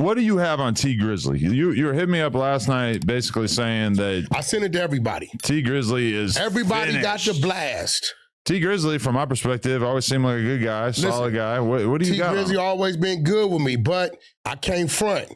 what do you have on T Grizzly? You were hitting me up last night, basically saying that I sent it to everybody. T Grizzly is everybody finished. got the blast. T Grizzly, from my perspective, always seemed like a good guy, solid guy. What do you got? T Grizzly always been good with me, but I can't front.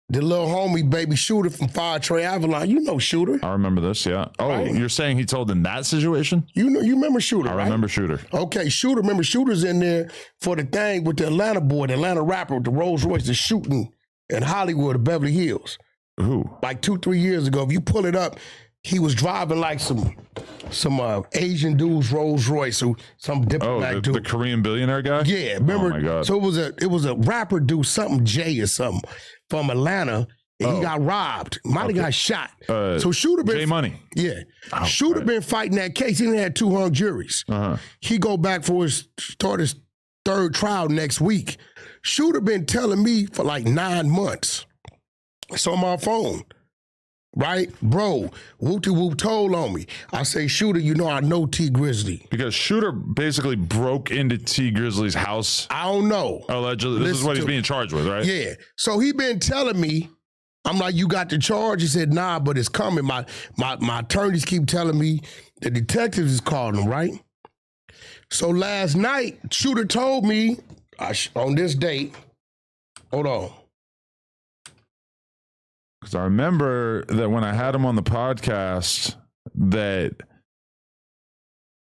The little homie, baby Shooter from Fire Trey Avalon. You know Shooter. I remember this, yeah. Oh, right. You're saying he told in that situation? You remember Shooter, I remember Shooter. Okay, Shooter. Remember Shooter's in there for the thing with the Atlanta boy, the Atlanta rapper with the Rolls Royce, the shooting in Hollywood or Beverly Hills. Who? Like 2-3 years ago. If you pull it up, he was driving like some Asian dude's Rolls Royce or some diplomat dude. The Korean billionaire guy? Yeah, remember? Oh my God. So it was a rapper dude, something Jay or something from Atlanta. And he got robbed. Might have got shot. So Shooter been Jay Money. Yeah. Shooter been fighting that case. He done had 2 hung juries. He go back for his third trial next week. Shooter been telling me for like 9 months. It's on my phone. Right? Bro, whoop-de-whoop told on me. I say, Shooter, I know T Grizzly. Because Shooter basically broke into T Grizzly's house. I don't know. Allegedly. This is what he's being charged with, right? Yeah. So he been telling me, I'm like, you got the charge? He said, nah, but it's coming. My attorneys keep telling me the detectives is calling him, right? So last night, Shooter told me on this date, hold on. Because I remember that when I had him on the podcast, that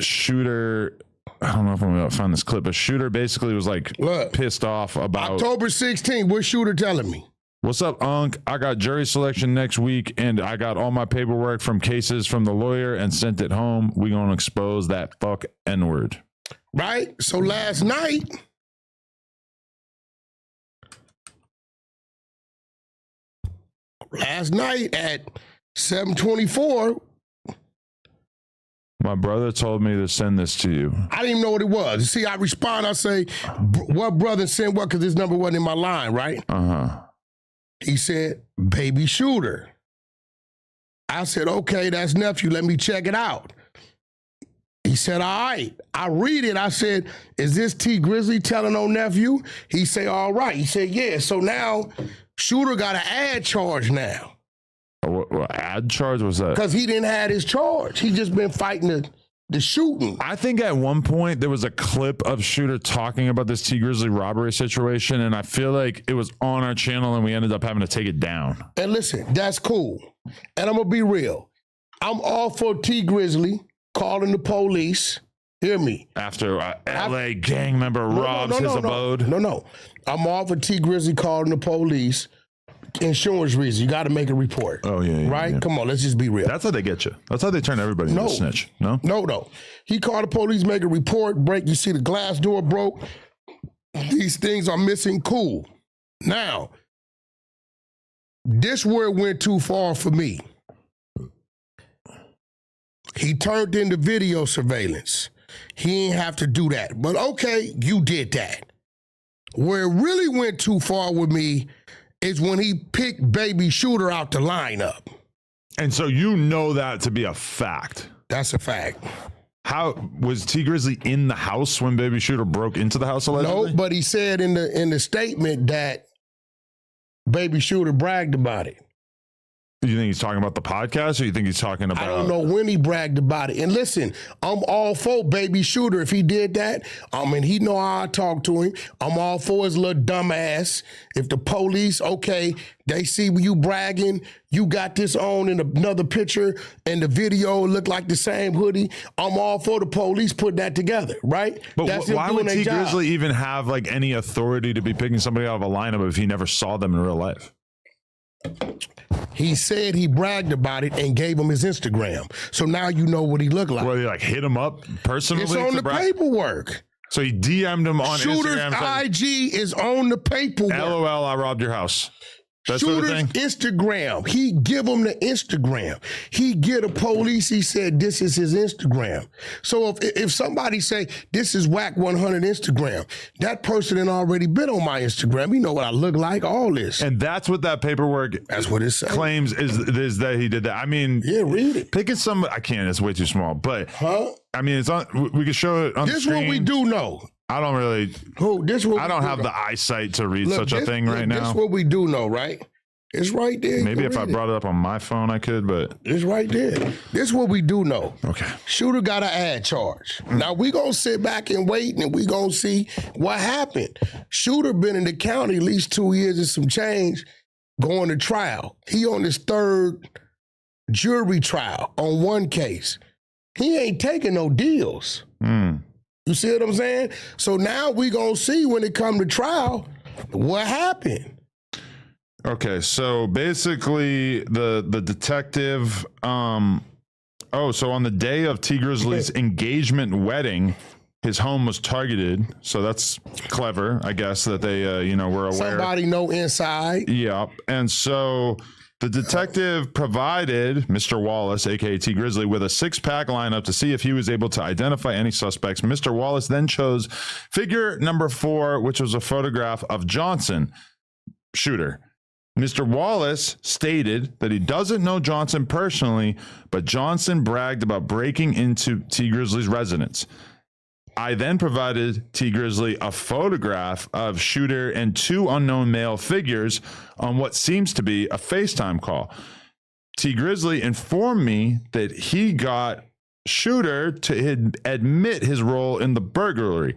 Shooter, I don't know if I'm going to find this clip, but Shooter basically was like pissed off about October 16th. What's Shooter telling me? What's up, Unc? I got jury selection next week, and I got all my paperwork from cases from the lawyer and sent it home. We gonna expose that fuck N-word. Right? So last night, at 7:24, my brother told me to send this to you. I didn't even know what it was. You see, I respond, I say, what brother sent what? Because this number wasn't in my line, right? He said, baby Shooter. I said, okay, that's nephew. Let me check it out. He said, all right. I read it. I said, is this T Grizzly telling on nephew? He said, all right. He said, yeah. So now Shooter got an ad charge now. What ad charge was that? Because he didn't have his charge. He just been fighting the shooting. I think at one point there was a clip of Shooter talking about this T Grizzly robbery situation, and I feel like it was on our channel and we ended up having to take it down. And listen, that's cool. And I'm going to be real. I'm all for T Grizzly calling the police. Hear me. After LA gang member robs his abode. No. I'm all for T Grizzly calling the police. Insurance reasons. You got to make a report. Oh, yeah. Right? Yeah. Come on, let's just be real. That's how they get you. That's how they turn everybody into a snitch. No? No. He called the police, make a report, break. You see the glass door broke. These things are missing. Cool. Now, this where it went too far for me. He turned into video surveillance. He didn't have to do that. But okay, you did that. Where it really went too far with me is when he picked baby Shooter out the lineup. And so you know that to be a fact. That's a fact. How was T Grizzly in the house when baby Shooter broke into the house allegedly? No, but he said in the statement that baby Shooter bragged about it. You think he's talking about the podcast, or you think he's talking about... I don't know when he bragged about it. And listen, I'm all for baby Shooter. If he did that, he know how I talk to him. I'm all for his little dumb ass. If the police, okay, they see you bragging, you got this on in another picture, and the video look like the same hoodie, I'm all for the police putting that together, right? But why would T Grizzly even have like any authority to be picking somebody out of a lineup if he never saw them in real life? He said he bragged about it and gave him his Instagram. So now you know what he looked like. Well, he like hit him up personally? It's on the paperwork. So he DM'd him on Shooter's Instagram. IG is on the paperwork. LOL, I robbed your house. That Shooter's sort of thing? Instagram. He give him the Instagram. He get a police. He said this is his Instagram. So if somebody say this is Wack 100 Instagram, that person had already been on my Instagram. You know what I look like. All this. And that's what that paperwork. That's what it says. Claims is that he did that. I mean, yeah, read it. Picking some. I can't. It's way too small. But I mean, it's on. We can show it on the screen. This is what we do know. I don't really. I don't have the eyesight to read such a thing right now. This is what we do know, right? It's right there. Maybe if I brought it up on my phone, I could, but it's right there. This is what we do know. Okay. Shooter got an ad charge. Now we gonna sit back and wait, and we gonna see what happened. Shooter been in the county at least 2 years and some change, going to trial. He on his third jury trial on one case. He ain't taking no deals. You see what I'm saying? So now we gonna see when it come to trial what happened. Okay, so basically the detective, so on the day of T Grizzly's engagement wedding, his home was targeted. So that's clever, I guess, that they, were aware. Somebody know inside. Yeah, and so the detective provided Mr. Wallace, aka T Grizzly, with a 6-pack lineup to see if he was able to identify any suspects. Mr. Wallace then chose figure number 4, which was a photograph of Johnson, shooter. Mr. Wallace stated that he doesn't know Johnson personally, but Johnson bragged about breaking into T Grizzly's residence. I then provided T Grizzly a photograph of shooter and 2 unknown male figures on what seems to be a FaceTime call. T Grizzly informed me that he got shooter to admit his role in the burglary.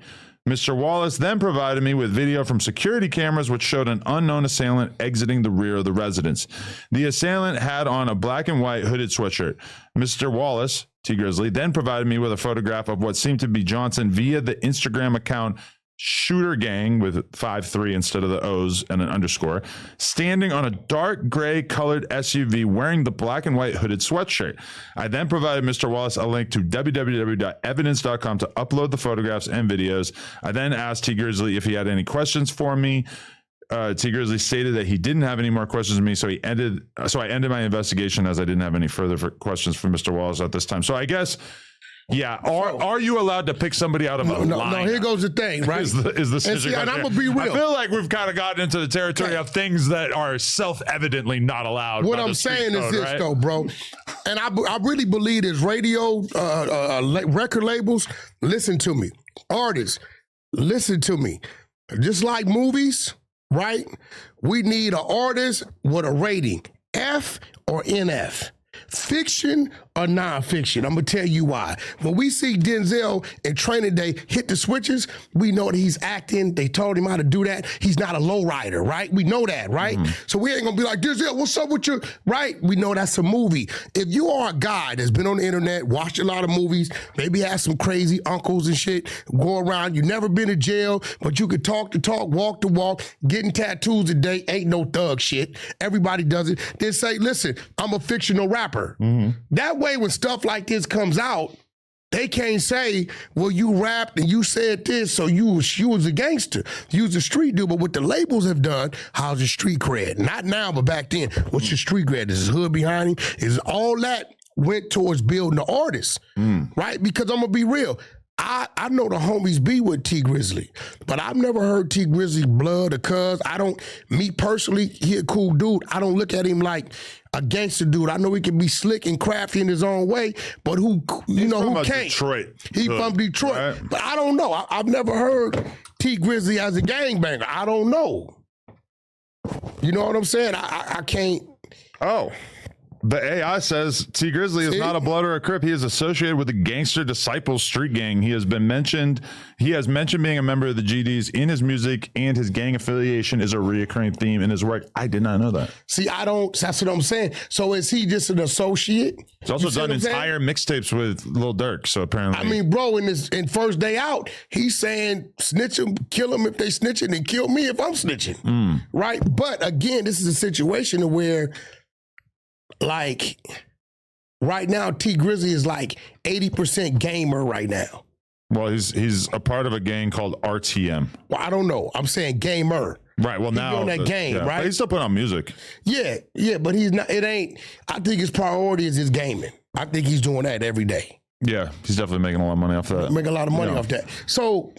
Mr. Wallace then provided me with video from security cameras which showed an unknown assailant exiting the rear of the residence. The assailant had on a black and white hooded sweatshirt. Mr. Wallace, T Grizzly, then provided me with a photograph of what seemed to be Johnson via the Instagram account Shooter Gang with 5-3 instead of the O's and an underscore, standing on a dark gray colored SUV wearing the black and white hooded sweatshirt. I then provided Mr. Wallace a link to www.evidence.com to upload the photographs and videos. I then asked T Grizzly if he had any questions for me. T Grizzly stated that he didn't have any more questions of me, so I ended my investigation as I didn't have any further questions for Mr. Wallace at this time. So I guess. Yeah, are you allowed to pick somebody out of a line? No, here goes the thing, right? Is the and I'm going to be real. I feel like we've kind of gotten into the territory of things that are self-evidently not allowed. What I'm saying is this, though, bro, and I really believe this. Radio, record labels, listen to me. Artists, listen to me. Just like movies, right? We need an artist with a rating, F or NF. Fiction or nonfiction? I'm gonna tell you why. When we see Denzel in Training Day hit the switches, we know that he's acting. They told him how to do that. He's not a lowrider, right? We know that, right? So we ain't gonna be like, Denzel, what's up with you? Right? We know that's a movie. If you are a guy that's been on the internet, watched a lot of movies, maybe has some crazy uncles and shit, go around, you never been to jail, but you could talk the talk, walk the walk, getting tattoos today, ain't no thug shit. Everybody does it. Then say, listen, I'm a fictional rapper. That way, when stuff like this comes out, they can't say, well, you rapped and you said this, so you was a gangster. You was a street dude. But what the labels have done, how's your street cred? Not now, but back then. What's your street cred? Is his hood behind him? Is all that went towards building the artist, right? Because I'm going to be real. I know the homies be with T Grizzly, but I've never heard T Grizzly's blood or cuz. Me personally, he a cool dude. I don't look at him like a gangster dude. I know he can be slick and crafty in his own way, but who can't? Detroit. He from Detroit. Right? But I don't know. I've never heard T Grizzly as a gangbanger. I don't know. You know what I'm saying? I can't. Oh. The AI says T Grizzly is not a blood or a crip. He is associated with the Gangster Disciples street gang. He has mentioned being a member of the GDs in his music, and his gang affiliation is a reoccurring theme in his work. I did not know that. See, that's what I'm saying. So is he just an associate? He's also done entire mixtapes with Lil Durk, so apparently. I mean, bro, in First Day Out, he's saying snitch him, kill him if they snitching, and kill me if I'm snitching. Right? But again, this is a situation where, like, right now, T Grizzly is like 80% gamer right now. Well, he's a part of a gang called RTM. Well, I don't know. I'm saying gamer. Right. Well, now on that game, right? But he's still putting out music. Yeah, but he's not. It ain't. I think his priority is his gaming. I think he's doing that every day. Yeah, he's definitely making a lot of money off that. Making a lot of money off that. So,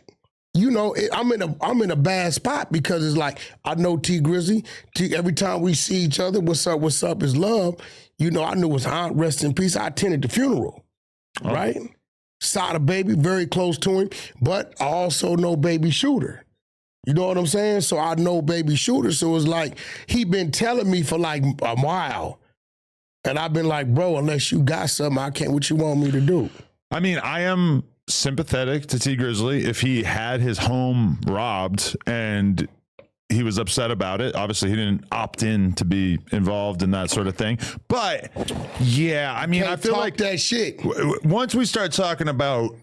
I'm in a bad spot because it's like I know T Grizzly. Every time we see each other, what's up is love. I knew his aunt, rest in peace. I attended the funeral, right? Sada Baby, very close to him, but I also know Baby Shooter. You know what I'm saying? So I know Baby Shooter. So it's like he been telling me for like a while. And I've been like, bro, unless you got something, I can't. What you want me to do? I mean, I am sympathetic to T Grizzly if he had his home robbed and he was upset about it. Obviously, he didn't opt in to be involved in that sort of thing. But yeah, I mean, I feel like that shit. Once we start talking about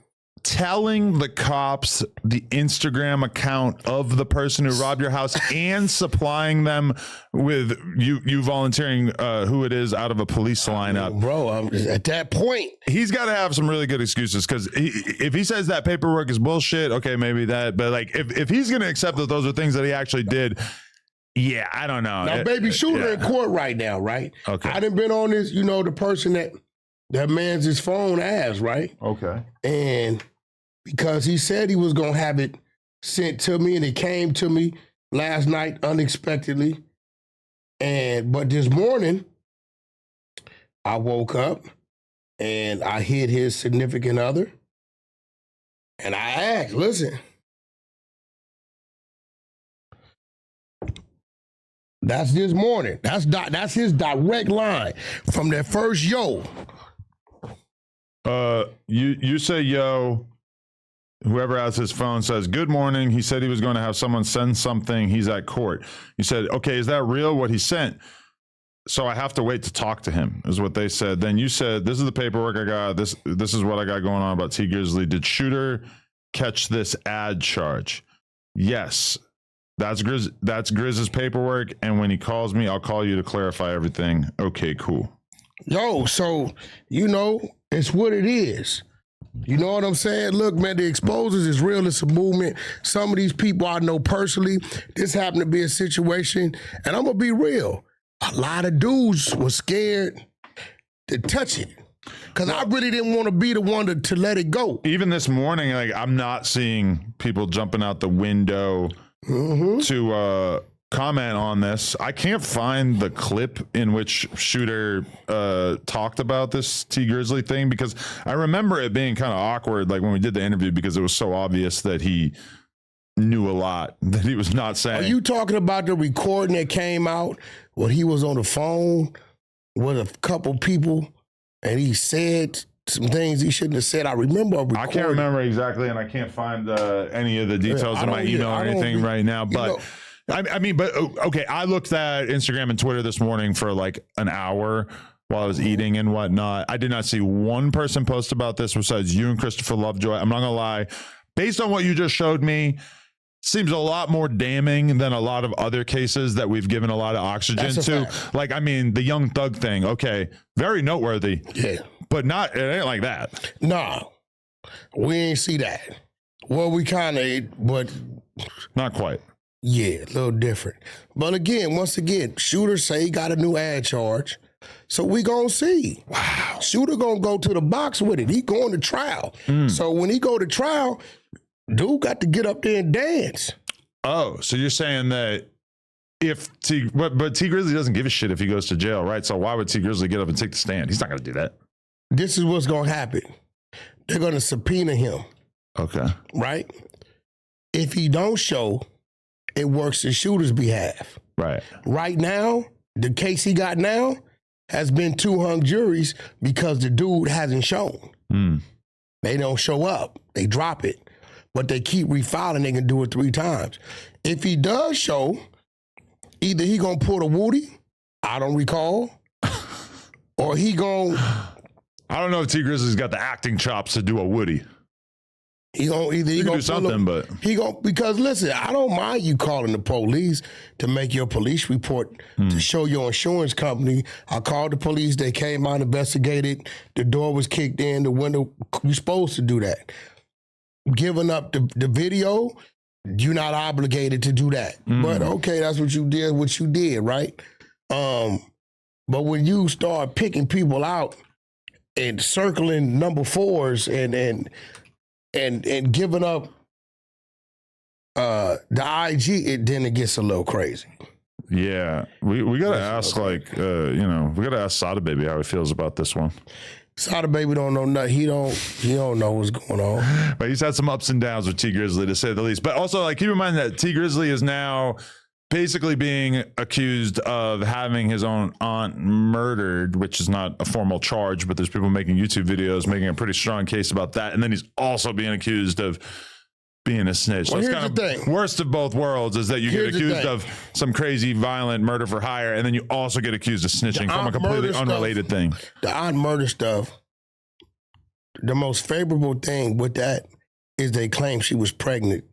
telling the cops the Instagram account of the person who robbed your house and supplying them with you volunteering who it is out of a police lineup, bro, at that point, he's got to have some really good excuses, because if he says that paperwork is bullshit, okay, maybe that, but like if he's going to accept that those are things that he actually did, yeah, I don't know. Now, Baby Shooter in court right now, right? Okay. I done been on this, the person that mans his phone ass, right? Okay. And because he said he was going to have it sent to me, and it came to me last night unexpectedly. But this morning, I woke up and I hit his significant other. And I asked, listen, that's this morning. That's his direct line from that first yo. You say yo. Whoever has his phone says, good morning. He said he was going to have someone send something. He's at court. You said, okay, is that real what he sent? So I have to wait to talk to him, is what they said. Then you said, this is the paperwork I got. This is what I got going on about T Grizzly. Did Shooter catch this ad charge? Yes. That's Grizz's paperwork. And when he calls me, I'll call you to clarify everything. Okay, cool. Yo, so, it's what it is. You know what I'm saying? Look, man, the exposures is real. It's a movement. Some of these people I know personally, this happened to be a situation, and I'm going to be real. A lot of dudes were scared to touch it because I really didn't want to be the one to let it go. Even this morning, like, I'm not seeing people jumping out the window to comment on this. I can't find the clip in which Shooter talked about this T Grizzly thing, because I remember it being kind of awkward, like when we did the interview, because it was so obvious that he knew a lot that he was not saying. Are you talking about the recording that came out when he was on the phone with a couple people and he said some things he shouldn't have said? I remember a recording. I can't remember exactly, and I can't find any of the details in my email or anything right now, but I mean, but okay, I looked at Instagram and Twitter this morning for like an hour while I was eating and whatnot. I did not see one person post about this besides you and Christopher Lovejoy. I'm not gonna lie, based on what you just showed me, seems a lot more damning than a lot of other cases that we've given a lot of oxygen to. Fact. Like, I mean, the Young Thug thing, okay, very noteworthy. Yeah. But it ain't like that. No, we ain't see that. Well, we kind of, but not quite. Yeah, a little different. But again, once again, Shooter say he got a new ad charge. So we gonna see. Wow. Shooter gonna go to the box with it. He going to trial. So when he go to trial, dude got to get up there and dance. Oh, so you're saying that but T Grizzly doesn't give a shit if he goes to jail, right? So why would T Grizzly get up and take the stand? He's not gonna do that. This is what's gonna happen. They're gonna subpoena him. Okay. Right? If he don't show, it works the Shooter's behalf. Right. Right now, the case he got now has been 2 hung juries because the dude hasn't shown. They don't show up. They drop it. But they keep refiling. They can do it 3 times. If he does show, either he gonna pull a Woody, I don't recall, or he gonna... I don't know if T Grizzly's got the acting chops to do a Woody. He gonna do something, but because listen, I don't mind you calling the police to make your police report to show your insurance company. I called the police. They came out, investigated. The door was kicked in. The window. You're supposed to do that. Giving up the video, you're not obligated to do that. But okay, that's what you did. What you did, right? But when you start picking people out and circling number 4s and giving up the IG, then it gets a little crazy. Yeah, we gotta ask, like, we gotta ask Sada Baby how he feels about this one. Sada Baby don't know nothing. He don't know what's going on. But he's had some ups and downs with T Grizzly, to say the least. But also, like, keep in mind that T Grizzly is now basically being accused of having his own aunt murdered, which is not a formal charge, but there's people making YouTube videos making a pretty strong case about that. And then he's also being accused of being a snitch. Well, so it's here's kind the of thing. worst of both worlds is that you Here's get the accused thing. of some crazy violent murder for hire, and then you also get accused of snitching from a aunt completely murder unrelated thing. The aunt murder stuff, the most favorable thing with that is they claim she was pregnant,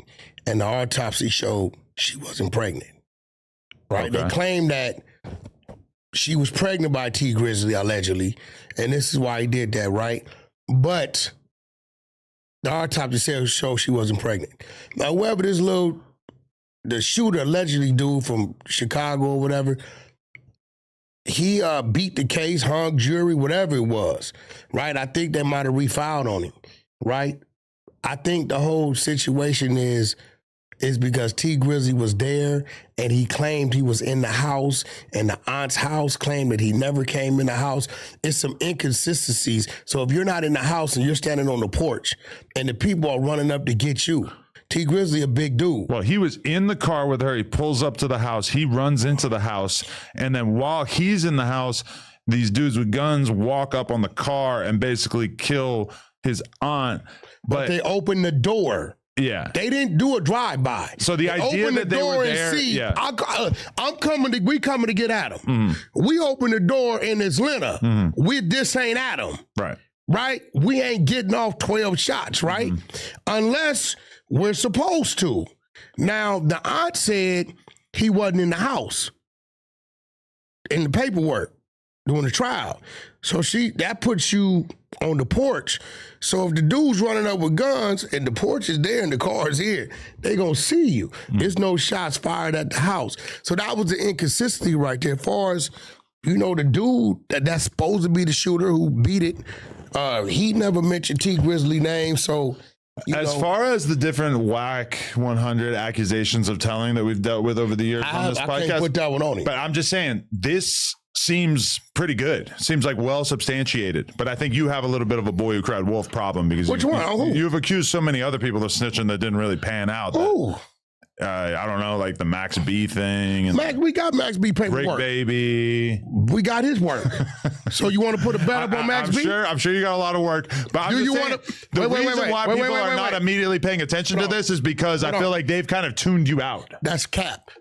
and the autopsy showed she wasn't pregnant. Right? Okay. They claim that she was pregnant by T Grizzly, allegedly, and this is why he did that, right? But the autopsy said showed she wasn't pregnant. Now, whoever the shooter allegedly dude from Chicago or whatever, he beat the case, hung jury, whatever it was, right? I think they might have refiled on him, right? I think the whole situation is because T Grizzly was there and he claimed he was in the house, and the aunt's house claimed that he never came in the house. It's some inconsistencies. So if you're not in the house and you're standing on the porch and the people are running up to get you, T Grizzly a big dude. Well, he was in the car with her. He pulls up to the house. He runs into the house. And then while he's in the house, these dudes with guns walk up on the car and basically kill his aunt. But they opened the door. Yeah. They didn't do a drive-by. So the They idea opened that the they door were and there, see, yeah. we coming to get at him. We open the door and it's Lena. This ain't Adam. Right. Right? We ain't getting off 12 shots, right? Unless we're supposed to. Now, the aunt said he wasn't in the house in the paperwork during the trial. So that puts you on the porch. So if the dude's running up with guns and the porch is there and the car is here, they gonna see you. There's no shots fired at the house. So that was the inconsistency right there. As far as, the dude that's supposed to be the shooter who beat it, he never mentioned T Grizzly name. So As far as the different Wack 100 accusations of telling that we've dealt with over the years on this I podcast, can't put that one on him. but I'm just saying this seems pretty good. Seems like well substantiated. But I think you have a little bit of a boy who cried wolf problem because Which one? Who? You've accused so many other people of snitching that didn't really pan out. Ooh. I don't know, like the Max B thing and We got Max B Brick paperwork. Baby. We got his work. So you want to put a bet up on Max I'm B? sure. I'm sure you got a lot of work. But I'm Do just you saying, wanna- the wait, reason why people are not immediately paying attention to this is because I feel like they've kind of tuned you out. That's cap.